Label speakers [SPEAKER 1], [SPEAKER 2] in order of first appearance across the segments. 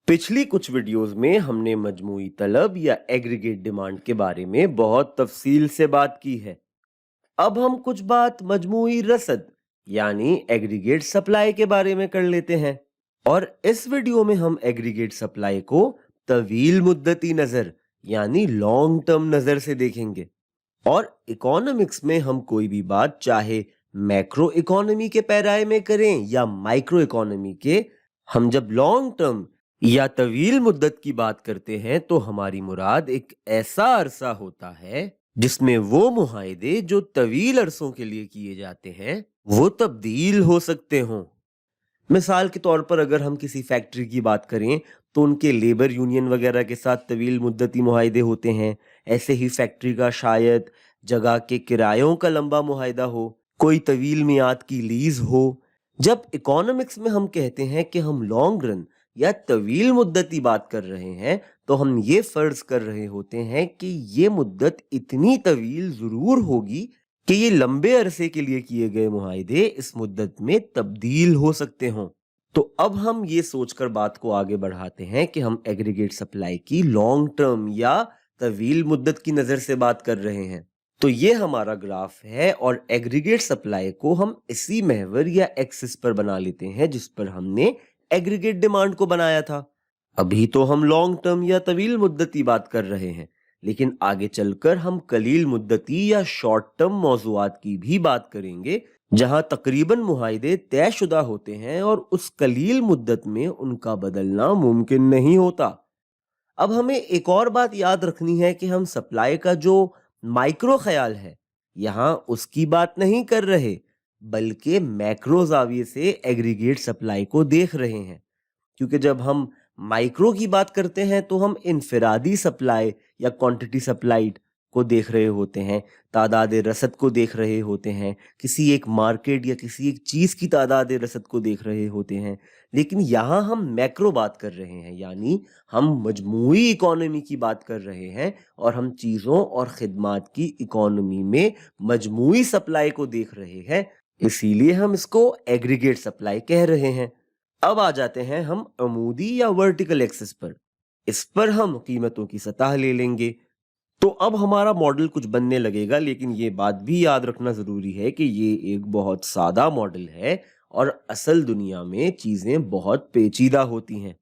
[SPEAKER 1] पिछली कुछ वीडियोस में हमने मजमूई तलब या एग्रीगेट डिमांड के बारे में बहुत तफसील से बात की है। अब हम कुछ बात मजमूई रसद यानी एग्रीगेट सप्लाई के बारे में कर लेते हैं। और इस वीडियो में हम एग्रीगेट सप्लाई को तवील मुद्दती नजर यानी लॉन्ग टर्म नजर से देखेंगे। और इकोनॉमिक्स में हम कोई भी बात चाहे मैक्रो इकोनॉमी के पैराए में करें या माइक्रो इकोनॉमी के, हम जब लॉन्ग टर्म या तवील मुद्दत की बात करते हैं तो हमारी मुराद एक ऐसा अरसा होता है जिसमें वो मुआहदे जो तवील अरसों के लिए किए जाते हैं वो तब्दील हो सकते हों। मिसाल के तौर पर अगर हम किसी फैक्ट्री की बात करें तो उनके लेबर यूनियन वगैरह के साथ तवील मुद्दती मुआहदे होते हैं। ऐसे ही फैक्ट्री का शायद जगह के किरायों का लंबा मुआहदा हो, कोई तवील मियाद की लीज हो। जब इकोनॉमिक्स में हम कहते हैं कि हम लॉन्ग रन या तवील मुद्दती बात कर रहे हैं तो हम ये फर्ज कर रहे होते हैं कि ये मुद्दत इतनी तवील जरूर होगी कि ये लंबे अरसे के लिए किए गए मुआहदे इस मुद्दत में तब्दील हो सकते हों। तो अब हम ये सोचकर बात को आगे बढ़ाते हैं कि हम एग्रीगेट सप्लाई की लॉन्ग टर्म या तवील मुद्दत की नजर से बात कर रहे हैं। तो ये हमारा ग्राफ है और एग्रीगेट सप्लाई को हम इसी महवर या एक्सिस पर बना लेते हैं जिस पर हमने एग्रीगेट डिमांड को बनाया था। अभी तो हम लॉन्ग टर्म या तवील मुद्दती बात कर रहे हैं, लेकिन आगे चलकर हम कलील मुद्दती या शॉर्ट टर्म मौज़ूआत की भी बात करेंगे जहां तकरीबन मुआहदे तयशुदा होते हैं और उस कलील मुद्दत में उनका बदलना मुमकिन नहीं होता। अब हमें एक और बात याद रखनी है कि हम सप्लाई का जो माइक्रो ख्याल है यहाँ उसकी बात नहीं कर रहे, बल्कि मैक्रो जाविये से एग्रीगेट सप्लाई को देख रहे हैं। क्योंकि जब हम माइक्रो की बात करते हैं तो हम इनफिरादी सप्लाई या क्वांटिटी सप्लाइड को देख रहे होते हैं, तादाद रसद को देख रहे होते हैं, किसी एक मार्केट या किसी एक चीज की तादाद रसद को देख रहे होते हैं। लेकिन यहाँ हम मैक्रो बात कर रहे हैं, यानी हम मजमूई इकोनॉमी की बात कर रहे हैं और हम चीजों और खिदमात की इकोनॉमी में मजमूई सप्लाई को देख रहे हैं, इसीलिए हम इसको एग्रीगेट सप्लाई कह रहे हैं। अब आ जाते हैं हम अमूदी या वर्टिकल एक्सिस पर। इस पर हम कीमतों की सतह ले लेंगे। तो अब हमारा मॉडल कुछ बनने लगेगा, लेकिन ये बात भी याद रखना जरूरी है कि ये एक बहुत सादा मॉडल है और असल दुनिया में चीजें बहुत पेचीदा होती हैं।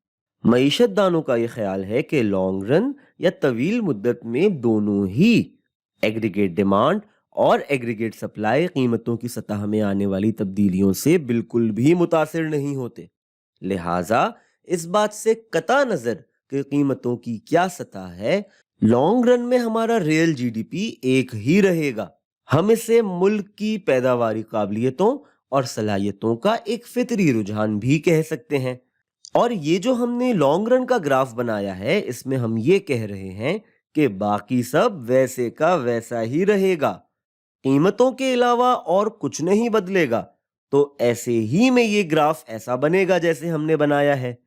[SPEAKER 1] मईशत दानों का ये ख्याल है कि लॉन्ग रन या तवील मुद्दत में दोनों ही एग्रीगेट डिमांड और एग्रीगेट सप्लाई कीमतों की सतह में आने वाली तब्दीलियों से बिल्कुल भी मुतासिर नहीं होते। लिहाजा इस बात से कता नजर कि कीमतों की क्या सतह है, लॉन्ग रन में हमारा रियल जीडीपी एक ही रहेगा। हम इसे मुल्क की पैदावारी काबिलियतों और सलाहियतों का एक फितरी रुझान भी कह सकते हैं। और ये जो हमने लॉन्ग रन का ग्राफ बनाया है इसमें हम ये कह रहे हैं कि बाकी सब वैसे का वैसा ही रहेगा, कीमतों के अलावा और कुछ नहीं बदलेगा। तो ऐसे ही में ये ग्राफ ऐसा बनेगा जैसे हमने बनाया है।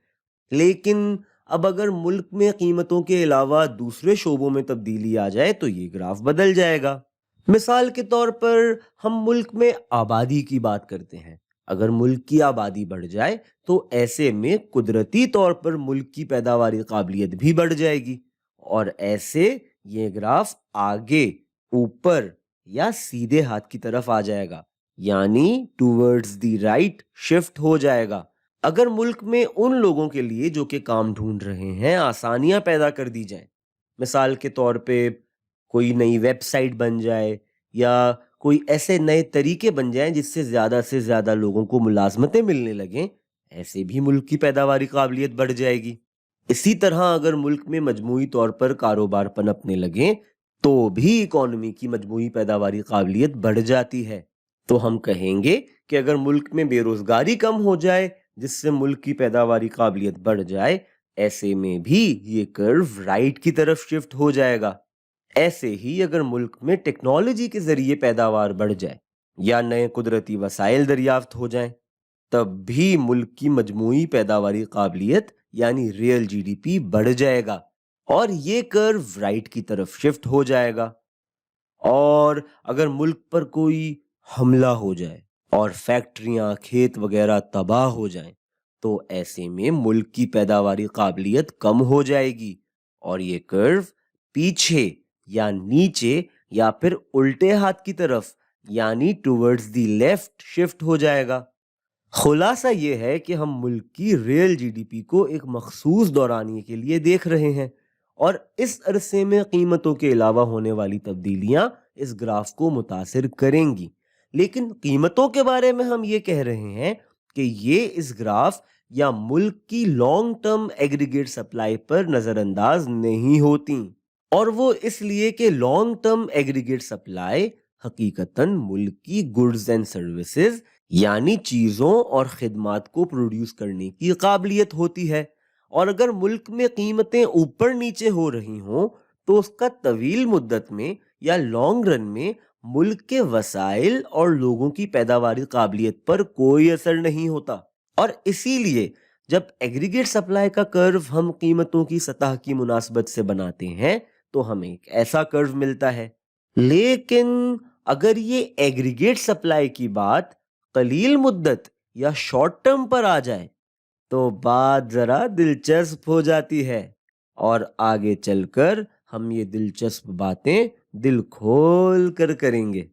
[SPEAKER 1] लेकिन अब अगर मुल्क में कीमतों के अलावा दूसरे शोबों में तब्दीली आ जाए तो ये ग्राफ बदल जाएगा। मिसाल के तौर पर हम मुल्क में आबादी की बात करते हैं। अगर मुल्क की आबादी बढ़ जाए तो ऐसे में कुदरती तौर पर मुल्क की पैदावारी काबिलियत भी बढ़ जाएगी और ऐसे ये ग्राफ आगे ऊपर या सीधे हाथ की तरफ आ जाएगा, यानी टूवर्ड्स द राइट शिफ्ट हो जाएगा। अगर मुल्क में उन लोगों के लिए जो कि काम ढूंढ रहे हैं आसानियां पैदा कर दी जाएं, मिसाल के तौर पे कोई नई वेबसाइट बन जाए या कोई ऐसे नए तरीके बन जाएं जिससे ज्यादा से ज्यादा लोगों को मुलाजमतें मिलने लगें, ऐसे भी मुल्क की पैदावारी काबिलियत बढ़ जाएगी। इसी तरह अगर मुल्क में मजमूई तौर पर कारोबार पनपने लगे तो भी इकोनॉमी की मजमूई पैदावारी काबिलियत बढ़ जाती है। तो हम कहेंगे कि अगर मुल्क में बेरोजगारी कम हो जाए जिससे मुल्क की पैदावारी काबिलियत बढ़ जाए, ऐसे में भी ये कर्व राइट की तरफ शिफ्ट हो जाएगा। ऐसे ही अगर मुल्क में टेक्नोलॉजी के जरिए पैदावार बढ़ जाए या नए कुदरती वसाइल दरियाफ्त हो जाएं, तब भी मुल्क की मजमूई पैदावारी काबिलियत यानी रियल जीडीपी बढ़ जाएगा और ये कर्व राइट की तरफ शिफ्ट हो जाएगा। और अगर मुल्क पर कोई हमला हो जाए और फैक्ट्रियां खेत वगैरह तबाह हो जाएं, تو ایسے میں ملک کی پیداواری قابلیت کم ہو جائے گی اور یہ کرو پیچھے یا نیچے یا پھر الٹے ہاتھ کی طرف یعنی ٹورڈز دی لیفٹ شفٹ ہو جائے گا۔ خلاصہ یہ ہے کہ ہم ملک کی ریل جی ڈی پی کو ایک مخصوص دورانیے کے لیے دیکھ رہے ہیں اور اس عرصے میں قیمتوں کے علاوہ ہونے والی تبدیلیاں اس گراف کو متاثر کریں گی، لیکن قیمتوں کے بارے میں ہم یہ کہہ رہے ہیں کہ یہ اس گراف یا ملک کی لانگ ٹرم ایگریگیٹ سپلائی پر نظر انداز نہیں ہوتی، اور وہ اس لیے کہ لانگ ٹرم ایگریگیٹ سپلائی حقیقتاً ملک کی گڈز اینڈ سروسز یعنی چیزوں اور خدمات کو پروڈیوس کرنے کی قابلیت ہوتی ہے، اور اگر ملک میں قیمتیں اوپر نیچے ہو رہی ہوں تو اس کا طویل مدت میں یا لانگ رن میں ملک کے وسائل اور لوگوں کی پیداواری قابلیت پر کوئی اثر نہیں ہوتا، اور اسی لیے جب ایگریگیٹ سپلائی کا کرو ہم قیمتوں کی سطح کی مناسبت سے بناتے ہیں تو ہمیں ایک ایسا کرو ملتا ہے۔ لیکن اگر یہ ایگریگیٹ سپلائی کی بات قلیل مدت یا شارٹ ٹرم پر آ جائے تو بات ذرا دلچسپ ہو جاتی ہے، اور آگے چل کر ہم یہ دلچسپ باتیں دل کھول کر کریں گے۔